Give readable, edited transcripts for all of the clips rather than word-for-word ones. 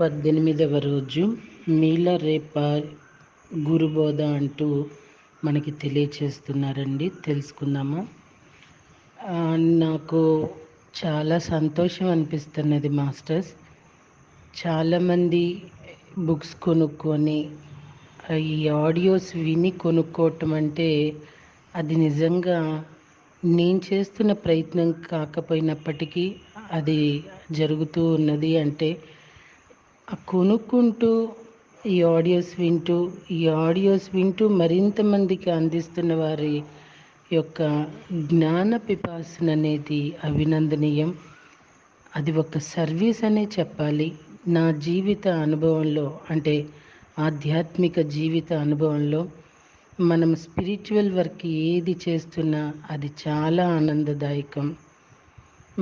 18వ రోజు మీల రేప గురుబోధ అంటూ మనకి తెలియచేస్తున్నారండి. తెలుసుకుందాము. నాకు చాలా సంతోషం అనిపిస్తున్నది మాస్టర్స్. చాలామంది బుక్స్ కొనుక్కొని ఈ ఆడియోస్ విని కొనుక్కోవటం అంటే అది నిజంగా నేను చేస్తున్న ప్రయత్నం కాకపోయినప్పటికీ అది జరుగుతూ ఉన్నది. అంటే కొనుక్కుంటూ ఈ ఆడియోస్ వింటూ మరింత మందికి అందిస్తున్న వారి యొక్క జ్ఞాన పిపాసన అనేది అభినందనీయం. అది ఒక సర్వీస్ అనే చెప్పాలి. నా జీవిత అనుభవంలో, అంటే ఆధ్యాత్మిక జీవిత అనుభవంలో మనం స్పిరిచువల్ వర్క్ ఏది చేస్తున్నా అది చాలా ఆనందదాయకం.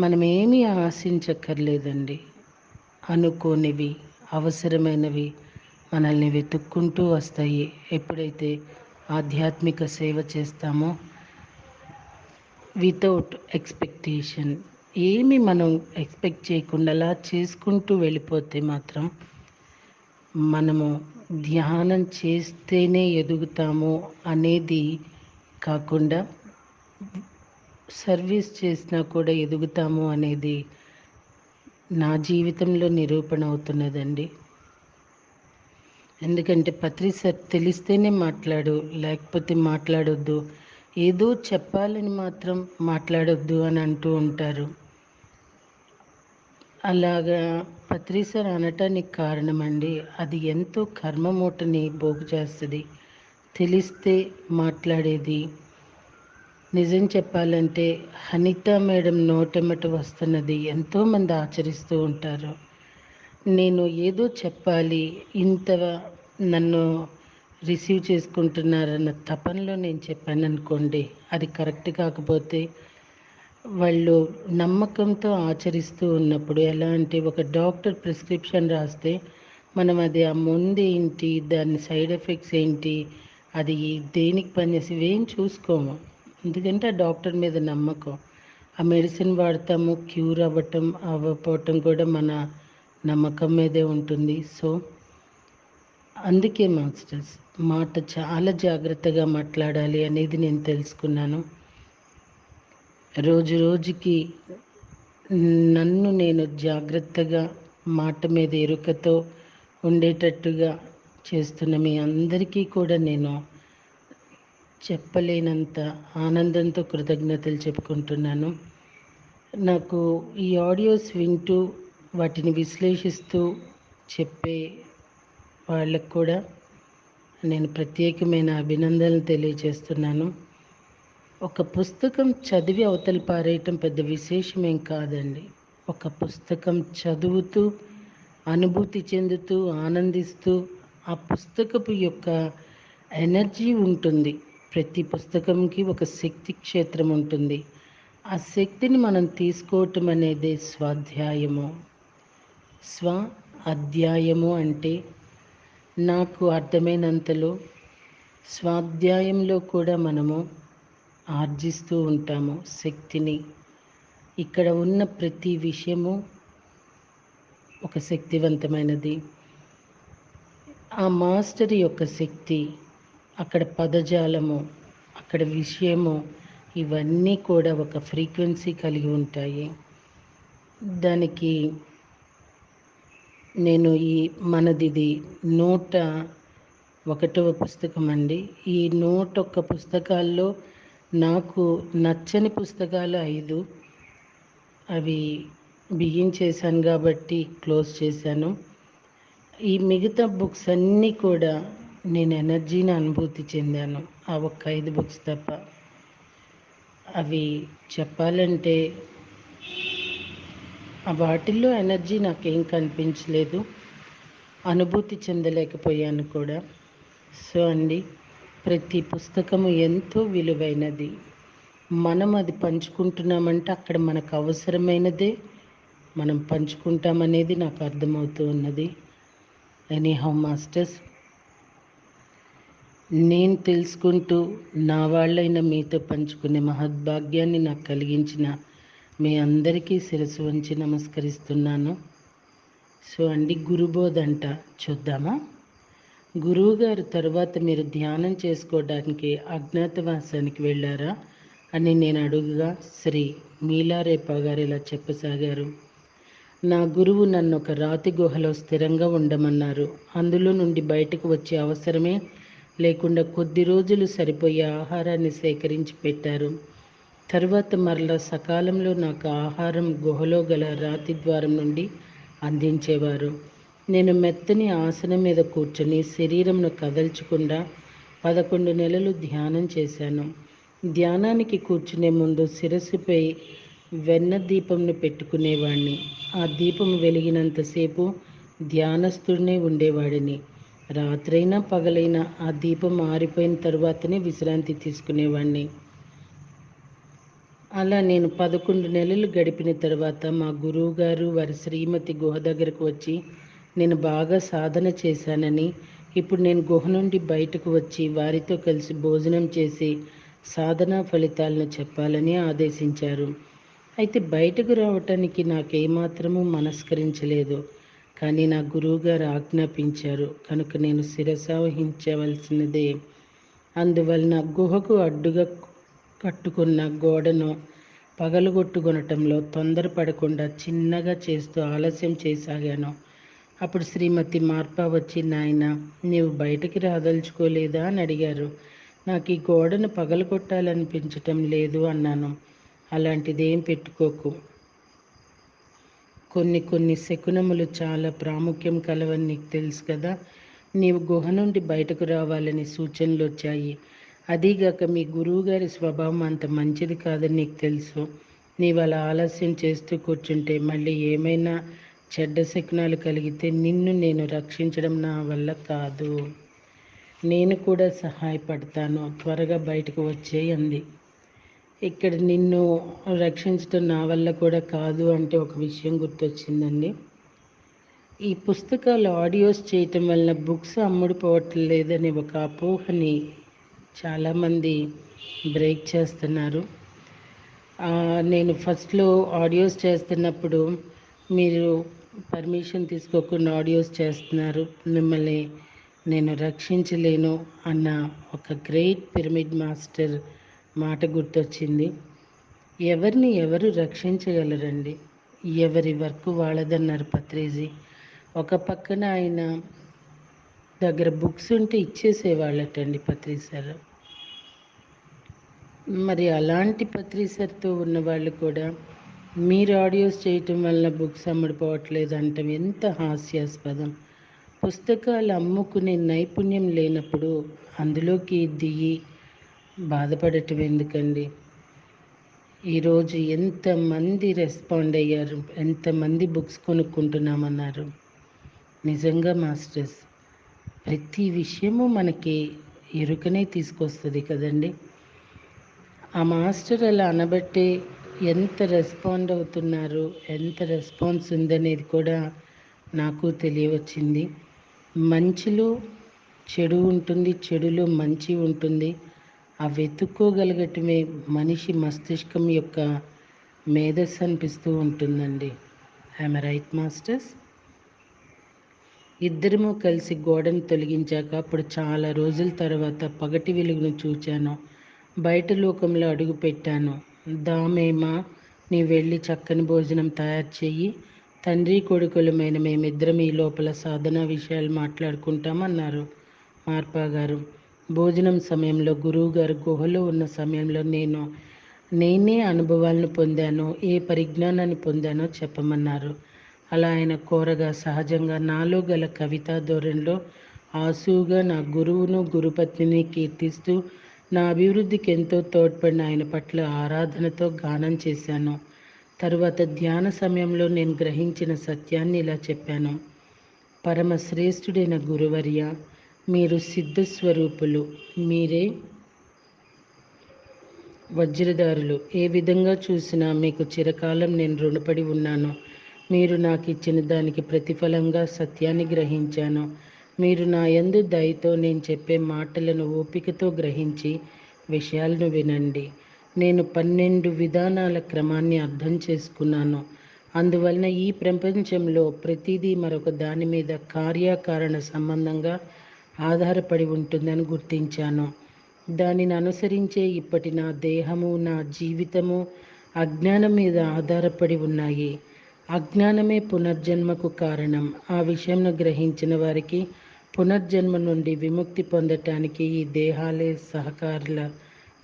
మనం ఏమీ ఆశించక్కర్లేదండి. అనుకోనివి, అవసరమైనవి మనల్ని వెతుక్కుంటూ వస్తాయి. ఎప్పుడైతే ఆధ్యాత్మిక సేవ చేస్తామో వితౌట్ ఎక్స్పెక్టేషన్, ఏమి మనం ఎక్స్పెక్ట్ చేయకుండా అలా చేసుకుంటూ వెళ్ళిపోతే మాత్రం మనము ధ్యానం చేస్తేనే ఎదుగుతాము అనేది కాకుండా సర్వీస్ చేసినా కూడా ఎదుగుతాము అనేది నా జీవితంలో నిరూపణ అవుతున్నదండి. ఎందుకంటే పత్రి సార్ తెలిస్తేనే మాట్లాడు, లేకపోతే మాట్లాడొద్దు, ఏదో చెప్పాలని మాత్రం మాట్లాడొద్దు అని అంటూ ఉంటారు. అలాగా పత్రి సార్ అనటానికి కారణమండి, అది ఎంతో కర్మమూటని పోగు చేస్తుంది. తెలిస్తే మాట్లాడేది. నిజం చెప్పాలంటే అనిత మేడం నోటెమ్మట వస్తున్నది ఎంతోమంది ఆచరిస్తూ ఉంటారు. నేను ఏదో చెప్పాలి, ఇంత నన్ను రిసీవ్ చేసుకుంటున్నారన్న తపనలో నేను చెప్పాను అనుకోండి, అది కరెక్ట్ కాకపోతే వాళ్ళు నమ్మకంతో ఆచరిస్తూ ఉన్నప్పుడు ఎలా అంటే, ఒక డాక్టర్ ప్రిస్క్రిప్షన్ రాస్తే మనం అది ఆ ముందు ఏంటి, దాని సైడ్ ఎఫెక్ట్స్ ఏంటి, అది దేనికి పనిచేసి ఇవేం చూసుకోము. ఎందుకంటే ఆ డాక్టర్ మీద నమ్మకం. ఆ మెడిసిన్ వాడతాము, క్యూర్ అవ్వకపోవటం కూడా మన నమ్మకం మీదే ఉంటుంది. సో అందుకే మాస్టర్స్ మాట చాలా జాగ్రత్తగా మాట్లాడాలి అనేది నేను తెలుసుకున్నాను. రోజు రోజుకి నన్ను నేను జాగ్రత్తగా మాట మీద ఎరుకతో ఉండేటట్టుగా చేస్తున్న మీ అందరికీ కూడా నేను చెప్పలేనంత ఆనందంతో కృతజ్ఞతలు చెప్పుకుంటున్నాను. నాకు ఈ ఆడియోస్ వింటూ వాటిని విశ్లేషిస్తూ చెప్పే వాళ్ళకు కూడా నేను ప్రత్యేకమైన అభినందనలు తెలియజేస్తున్నాను. ఒక పుస్తకం చదివి అవతల పారేయటం పెద్ద విశేషమేం కాదండి. ఒక పుస్తకం చదువుతూ, అనుభూతి చెందుతూ, ఆనందిస్తూ, ఆ పుస్తకపు యొక్క ఎనర్జీ ఉంటుంది. ప్రతి పుస్తకంకి ఒక శక్తి క్షేత్రం ఉంటుంది. ఆ శక్తిని మనం తీసుకోవటం అనేది స్వాధ్యాయము. అధ్యాయము అంటే నాకు అర్థమైనంతలో స్వాధ్యాయంలో కూడా మనము ఆర్జిస్తూ ఉంటాము శక్తిని. ఇక్కడ ఉన్న ప్రతి విషయము ఒక శక్తివంతమైనది. ఆ మాస్టర్ యొక్క శక్తి, అక్కడ పదజాలము, అక్కడ విషయము, ఇవన్నీ కూడా ఒక ఫ్రీక్వెన్సీ కలిగి ఉంటాయి. దానికి నేను మనదిది 101వ పుస్తకం అండి. ఈ 101 పుస్తకాల్లో నాకు నచ్చని పుస్తకాలు 5. అవి బిగించేశాను కాబట్టి క్లోజ్ చేశాను. ఈ మిగతా బుక్స్ అన్నీ కూడా నేను ఎనర్జీని అనుభూతి చెందాను, ఆ ఒక్క 5 బుక్స్ తప్ప. అవి చెప్పాలంటే వాటిల్లో ఎనర్జీ నాకేం కనిపించలేదు, అనుభూతి చెందలేకపోయాను కూడా. సో అండి, ప్రతి పుస్తకము ఎంతో విలువైనది. మనం అది పంచుకుంటున్నామంటే అక్కడ మనకు అవసరమైనదే మనం పంచుకుంటామనేది నాకు అర్థమవుతూ ఉన్నది. ఎనీహౌ మాస్టర్స్, నేను తెలుసుకుంటూ నా వాళ్ళైన మీతో పంచుకునే మహద్భాగ్యాన్ని నాకు కలిగించిన మీ అందరికీ శిరస్సు వంచి నమస్కరిస్తున్నాను. సో అండి, గురుబోధ అంట. చూద్దామా? గురువుగారు తర్వాత మీరు ధ్యానం చేసుకోవడానికి అజ్ఞాతవాసానికి వెళ్ళారా అని నేను అడుగుగా శ్రీ మీలారేప గారు ఇలా చెప్పసాగారు. నా గురువు నన్ను ఒక రాతి గుహలో స్థిరంగా ఉండమన్నారు. అందులో నుండి బయటకు వచ్చే అవసరమే లేకుండా కొద్ది రోజులు సరిపోయే ఆహారాన్ని సేకరించి పెట్టారు. తరువాత మరలా సకాలంలో నాకు ఆహారం గుహలో గల రాతి ద్వారం నుండి అందించేవారు. నేను మెత్తని ఆసనం మీద కూర్చొని శరీరంను కదల్చకుండా 11 నెలలు ధ్యానం చేశాను. ధ్యానానికి కూర్చునే ముందు శిరస్సుపై వెన్న దీపంను పెట్టుకునేవాడిని. ఆ దీపం వెలిగినంతసేపు ధ్యానస్తుడినే ఉండేవాడిని. రాత్రైనా పగలైనా ఆ దీపం ఆరిపోయిన తర్వాతనే విశ్రాంతి తీసుకునేవాడిని. అలా నేను 11 నెలలు గడిపిన తర్వాత మా గురువుగారు వారి శ్రీమతి గుహ దగ్గరకు వచ్చి నేను బాగా సాధన చేశానని, ఇప్పుడు నేను గుహ నుండి బయటకు వచ్చి వారితో కలిసి భోజనం చేసి సాధనా ఫలితాలను చెప్పాలని ఆదేశించారు. అయితే బయటకు రావటానికి నాకేమాత్రమూ మనస్కరించలేదు. కానీ నా గురువుగారు ఆజ్ఞాపించారు కనుక నేను శిరసావహించవలసినదే. అందువలన గుహకు అడ్డుగా కట్టుకున్న గోడను పగలగొట్టుకొనటంలో తొందరపడకుండా చిన్నగా చేస్తూ ఆలస్యం చేయసాగాను. అప్పుడు శ్రీమతి మార్పా వచ్చి, నాయనా, నీవు బయటికి రాదలుచుకోలేదా అని అడిగారు. నాకు ఈ గోడను పగలగొట్టాలనిపించటం లేదు అన్నాను. అలాంటిదేం పెట్టుకోకు. కొన్ని శకునములు చాలా ప్రాముఖ్యం కలవని నీకు తెలుసు కదా. నీవు గుహ నుండి బయటకు రావాలని సూచనలు వచ్చాయి. అదీగాక మీ గురువుగారి స్వభావం అంత మంచిది కాదని నీకు తెలుసు. నీవు అలా ఆలస్యం చేస్తూ కూర్చుంటే మళ్ళీ ఏమైనా చెడ్డ శకునాలు కలిగితే నిన్ను నేను రక్షించడం నా వల్ల కాదు. నేను కూడా సహాయపడతాను. త్వరగా బయటకు వచ్చేయి అంది. ఇక్కడ నిన్ను రక్షించడం నా వల్ల కూడా కాదు అంటే ఒక విషయం గుర్తొచ్చిందండి. ఈ పుస్తకాలు ఆడియోస్ చేయటం వలన బుక్స్ అమ్ముడుపోవటం లేదని ఒక అపోహని చాలామంది బ్రేక్ చేస్తున్నారు. నేను ఫస్ట్లో ఆడియోస్ చేస్తున్నప్పుడు మీరు పర్మిషన్ తీసుకోకుండా ఆడియోస్ చేస్తున్నారు, మిమ్మల్ని నేను రక్షించలేను అన్న ఒక గ్రేట్ పిరమిడ్ మాస్టర్ మాట గుర్తొచ్చింది. ఎవరిని ఎవరు రక్షించగలరండి? ఎవరి వర్క్ వాళ్ళదన్నారు పత్రిజీ. ఒక పక్కన ఆయన దగ్గర బుక్స్ ఉంటే ఇచ్చేసేవాళ్ళటండి పత్రి సార్. మరి అలాంటి పత్రి సార్తో ఉన్న వాళ్ళు కూడా మీరు ఆడియోస్ చేయటం వల్ల బుక్స్ అమ్ముడుపోవట్లేదు అంటాం ఎంత హాస్యాస్పదం. పుస్తకాలు అమ్ముకునే నైపుణ్యం లేనప్పుడు అందులోకి దిగి బాధపడటం ఎందుకండి? ఈరోజు ఎంతమంది రెస్పాండ్ అయ్యారు, ఎంతమంది బుక్స్ కొనుక్కుంటున్నామన్నారు. నిజంగా మాస్టర్స్ ప్రతి విషయము మనకి ఎరుకనే తీసుకొస్తుంది కదండి. ఆ మాస్టర్ అలా అనబట్టే ఎంత రెస్పాండ్ అవుతున్నారు, ఎంత రెస్పాన్స్ ఉందనేది కూడా నాకు తెలియవచ్చింది. మంచిలో చెడు ఉంటుంది, చెడులో మంచి ఉంటుంది. ఆ వెతుక్కోగలగటమే మనిషి మస్తిష్కం యొక్క మేధస్సు అనిపిస్తూ ఉంటుందండి. I'm right masters? ఇద్దరము కలిసి గోడను తొలగించాక అప్పుడు చాలా రోజుల తర్వాత పగటి వెలుగును చూచాను. బయట లోకంలో అడుగు పెట్టాను. దామేమా, నీ వెళ్ళి చక్కని భోజనం తయారు చెయ్యి. తండ్రి కొడుకులమైన మేమిద్దరం ఈ లోపల సాధన విషయాలు మాట్లాడుకుంటామన్నారు మార్పా గారు. భోజనం సమయంలో గురువు గారు గుహలో ఉన్న సమయంలో నేనే అనుభవాలను పొందానో, ఏ పరిజ్ఞానాన్ని పొందానో చెప్పమన్నారు. అలా ఆయన కోరగా సహజంగా నాలో గల కవితా ధోరణిలో ఆసువుగా నా గురువును గురుపత్నిని కీర్తిస్తూ నా అభివృద్ధికి ఎంతో తోడ్పడిన ఆయన పట్ల ఆరాధనతో గానం చేశాను. తరువాత ధ్యాన సమయంలో నేను గ్రహించిన సత్యాన్ని ఇలా చెప్పాను. పరమ శ్రేష్ఠుడైన గురువర్య, మీరు సిద్ధస్వరూపులు, మీరే వజ్రదారులు. ఏ విధంగా చూసినా మీకు చిరకాలం నేను రుణపడి ఉన్నాను. మీరు నాకు ఇచ్చిన దానికి ప్రతిఫలంగా సత్యాన్ని గ్రహించాను. మీరు నా యందు దయతో నేను చెప్పే మాటలను ఓపికతో గ్రహించి విషయాలను వినండి. నేను 12 విధానాల క్రమాన్ని అర్థం చేసుకున్నాను. అందువలన ఈ ప్రపంచంలో ప్రతిదీ మరొక దాని మీద కార్యకారణ సంబంధంగా ఆధారపడి ఉంటుందని గుర్తించాను. దానిని అనుసరించే ఇప్పటి నా దేహము, నా జీవితము అజ్ఞానం మీద ఆధారపడి ఉన్నాయి. అజ్ఞానమే పునర్జన్మకు కారణం. ఆ విషయంను గ్రహించిన వారికి పునర్జన్మ నుండి విముక్తి పొందటానికి ఈ దేహాలే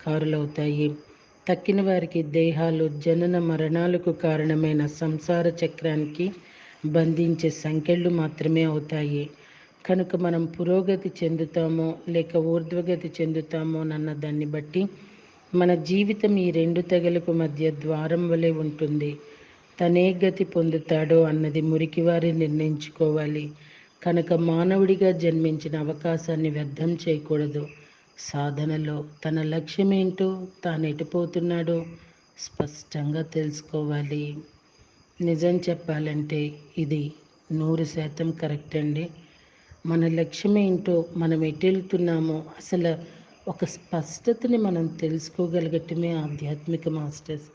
కారులవుతాయి. తక్కిన వారికి దేహాలు జనన మరణాలకు కారణమైన సంసార చక్రానికి బంధించే సంకెళ్ళు మాత్రమే అవుతాయి. కనుక మనం పురోగతి చెందుతామో లేక ఊర్ధ్వగతి చెందుతామో అన్న దాన్ని బట్టి మన జీవితం ఈ రెండు తెగలకు మధ్య ద్వారం వలె ఉంటుంది. తనే గతి పొందుతాడో అన్నది మురికివారి నిర్ణయించుకోవాలి. కనుక మానవుడిగా జన్మించిన అవకాశాన్ని వ్యర్థం చేయకూడదు. సాధనలో తన లక్ష్యం ఏంటో, తాను ఎటుపోతున్నాడో స్పష్టంగా తెలుసుకోవాలి. నిజం చెప్పాలంటే ఇది 100% కరెక్ట్ అండి. మన లక్ష్యం ఏంటో, మనం ఎటు వెళ్తున్నామో అసలు ఒక స్పష్టతని మనం తెలుసుకోగలగటమే ఆధ్యాత్మిక మాస్టర్స్.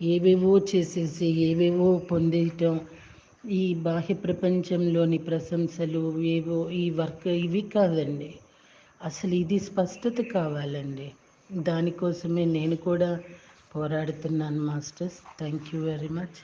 ఏవేవో చేసేసి ఏవేవో పొందేయటం, ఈ బాహ్య ప్రపంచంలోని ప్రశంసలు ఏవో ఈ వర్క్ ఇవి కాదండి. అసలు ఇది స్పష్టత కావాలండి. దానికోసమే నేను కూడా పోరాడుతున్నాను masters. Thank you very much.